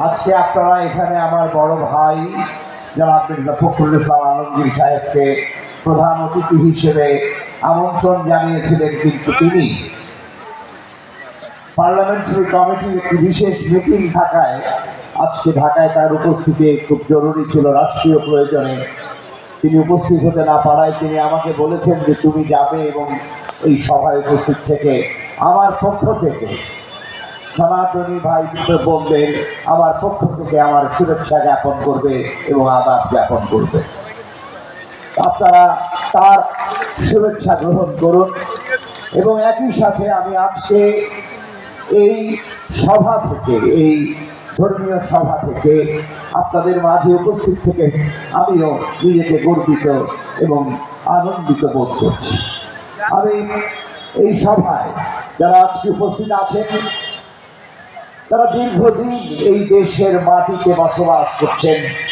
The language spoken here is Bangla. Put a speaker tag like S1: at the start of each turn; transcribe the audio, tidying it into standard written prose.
S1: আজকে আপনারা এখানে আমার বড় ভাই জনাব মির্জা ফখরুল ইসলাম আলমগীর সাহেবকে প্রধান অতিথি হিসেবে আমন্ত্রণ জানিয়েছিলেন, কিন্তু তিনি পার্লামেন্টারি কমিটির একটি বিশেষ মিটিং থাকায় আজকে ঢাকায় তার উপস্থিতি খুব জরুরি ছিল, রাষ্ট্রীয় প্রয়োজনে তিনি উপস্থিত হতে না পারায় তিনি আমাকে বলেছেন যে তুমি যাবে এবং এই সভায় উপস্থিত থেকে আমার পক্ষ থেকে সনাতনী ভাই বোনদের আমার পক্ষ থেকে আমার শুভেচ্ছা জ্ঞাপন করবে এবং আদাব জ্ঞাপন করবে। আপনারা তার শুভেচ্ছা গ্রহণ করুন এবং একই সাথে আমি আজকে এই সভা থেকে, এই ধর্মীয় সভা থেকে আপনাদের মাঝে উপস্থিত থেকে আমিও নিজেকে গর্বিত এবং আনন্দিত বোধ করছি। আমি এই সভায় যারা আজকে উপস্থিত আছেন তারা দীর্ঘদিন এই দেশের মাটিতে বসবাস করছেন,